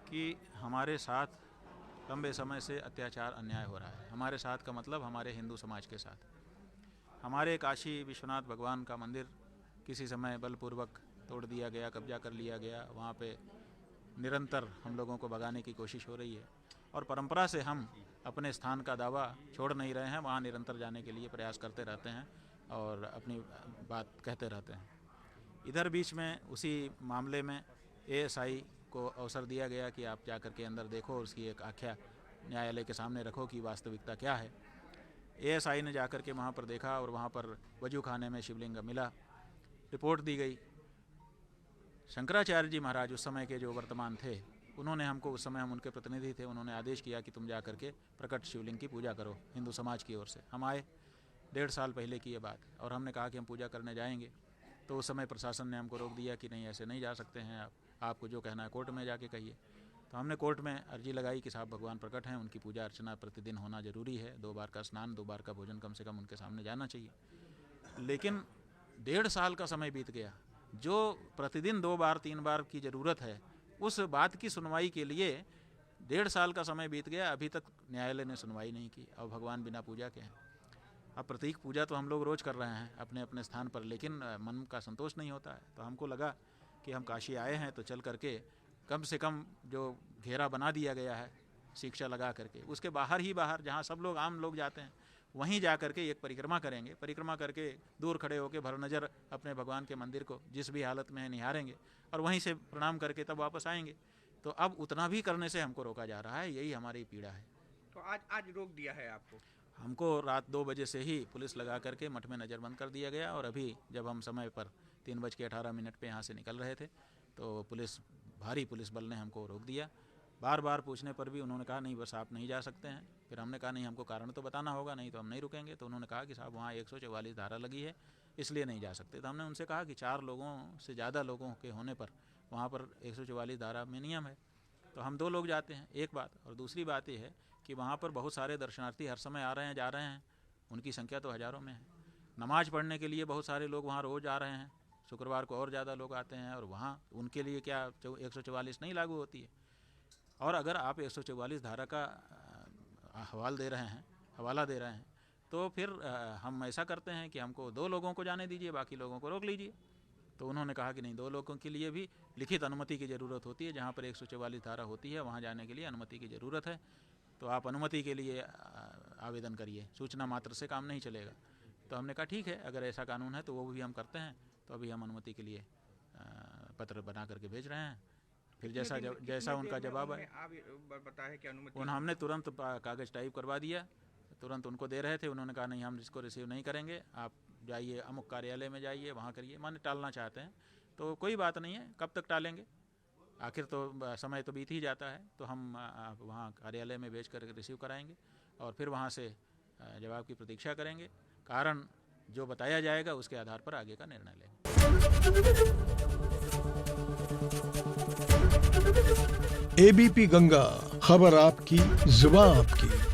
कि हमारे साथ लंबे समय से अत्याचार अन्याय हो रहा है। हमारे साथ का मतलब हमारे हिंदू समाज के साथ। हमारे काशी विश्वनाथ भगवान का मंदिर किसी समय बलपूर्वक तोड़ दिया गया, कब्जा कर लिया गया। वहाँ पे निरंतर हम लोगों को भगाने की कोशिश हो रही है और परंपरा से हम अपने स्थान का दावा छोड़ नहीं रहे हैं। वहाँ निरंतर जाने के लिए प्रयास करते रहते हैं और अपनी बात कहते रहते हैं। इधर बीच में उसी मामले में एएसआई को अवसर दिया गया कि आप जाकर के अंदर देखो और उसकी एक आख्या न्यायालय के सामने रखो कि वास्तविकता क्या है। एएसआई ने जाकर के वहाँ पर देखा और वहाँ पर वजू खाने में शिवलिंग मिला। रिपोर्ट दी गई। शंकराचार्य जी महाराज उस समय के जो वर्तमान थे, उन्होंने हमको, उस समय हम उनके प्रतिनिधि थे, उन्होंने आदेश किया कि तुम जा करके प्रकट शिवलिंग की पूजा करो हिंदू समाज की ओर से। हम आए 1.5 साल पहले की ये बात, और हमने कहा कि हम पूजा करने जाएंगे। तो उस समय प्रशासन ने हमको रोक दिया कि नहीं, ऐसे नहीं जा सकते हैं आप, आपको जो कहना है कोर्ट में जाके कहिए। तो हमने कोर्ट में अर्जी लगाई कि साहब भगवान प्रकट हैं, उनकी पूजा अर्चना प्रतिदिन होना जरूरी है, 2 बार का स्नान, 2 बार का भोजन कम से कम उनके सामने जाना चाहिए। लेकिन 1.5 साल का समय बीत गया। जो प्रतिदिन 2 बार 3 बार की ज़रूरत है, उस बात की सुनवाई के लिए 1.5 साल का समय बीत गया। अभी तक न्यायालय ने सुनवाई नहीं की। अब भगवान बिना पूजा के हैं। अब प्रतीक पूजा तो हम लोग रोज़ कर रहे हैं अपने अपने स्थान पर, लेकिन मन का संतोष नहीं होता है। तो हमको लगा कि हम काशी आए हैं तो चल करके कम से कम जो घेरा बना दिया गया है शिक्षा लगा करके, उसके बाहर ही बाहर, जहाँ सब लोग आम लोग जाते हैं, वहीं जा करके एक परिक्रमा करेंगे। परिक्रमा करके दूर खड़े होकर भर नज़र अपने भगवान के मंदिर को जिस भी हालत में है निहारेंगे और वहीं से प्रणाम करके तब वापस आएंगे। तो अब उतना भी करने से हमको रोका जा रहा है। यही हमारी पीड़ा है। तो आज रोक दिया है आपको? हमको रात 2 बजे से ही पुलिस लगा करके मठ में नज़रबंद कर दिया गया। और अभी जब हम समय पर 3:18 पे यहाँ से निकल रहे थे तो भारी पुलिस बल ने हमको रोक दिया। बार बार पूछने पर भी उन्होंने कहा नहीं, बस आप नहीं जा सकते हैं। फिर हमने कहा नहीं, हमको कारण तो बताना होगा, नहीं तो हम नहीं रुकेंगे। तो उन्होंने कहा कि साहब वहाँ 144 धारा लगी है, इसलिए नहीं जा सकते। तो हमने उनसे कहा कि 4 लोगों से ज़्यादा लोगों के होने पर वहाँ पर 144 धारा में नियम है, तो हम 2 लोग जाते हैं, एक बात। और दूसरी बात ये है कि वहाँ पर बहुत सारे दर्शनार्थी हर समय आ रहे हैं, जा रहे हैं। उनकी संख्या तो हज़ारों में है। नमाज पढ़ने के लिए बहुत सारे लोग वहाँ रोज़ आ रहे हैं। शुक्रवार को और ज़्यादा लोग आते हैं, और वहाँ उनके लिए क्या 144 नहीं लागू होती है? और अगर आप 144 धारा का हवाला दे रहे हैं तो फिर हम ऐसा करते हैं कि हमको 2 लोगों को जाने दीजिए, बाकी लोगों को रोक लीजिए। तो उन्होंने कहा कि नहीं, 2 लोगों के लिए भी लिखित अनुमति की ज़रूरत होती है। जहाँ पर 144 धारा होती है वहाँ जाने के लिए अनुमति की ज़रूरत है। तो आप अनुमति के लिए आवेदन करिए, सूचना मात्र से काम नहीं चलेगा। तो हमने कहा ठीक है, अगर ऐसा कानून है तो वो भी हम करते हैं। तो अभी हम अनुमति के लिए पत्र बना करके भेज रहे हैं। फिर जैसा उनका जवाब है, बताया कि अनुमति हमने तुरंत कागज़ टाइप करवा दिया। तुरंत उनको दे रहे थे। उन्होंने कहा नहीं, हम इसको रिसीव नहीं करेंगे, आप जाइए अमुक कार्यालय में जाइए, वहाँ करिए। माने टालना चाहते हैं। तो कोई बात नहीं है, कब तक टालेंगे, आखिर तो समय तो बीत ही जाता है। तो हम वहाँ कार्यालय में भेज कर रिसीव कराएंगे और फिर वहाँ से जवाब की प्रतीक्षा करेंगे। कारण जो बताया जाएगा उसके आधार पर आगे का निर्णय लेंगे। एबीपी गंगा, खबर आपकी, जुबान आपकी।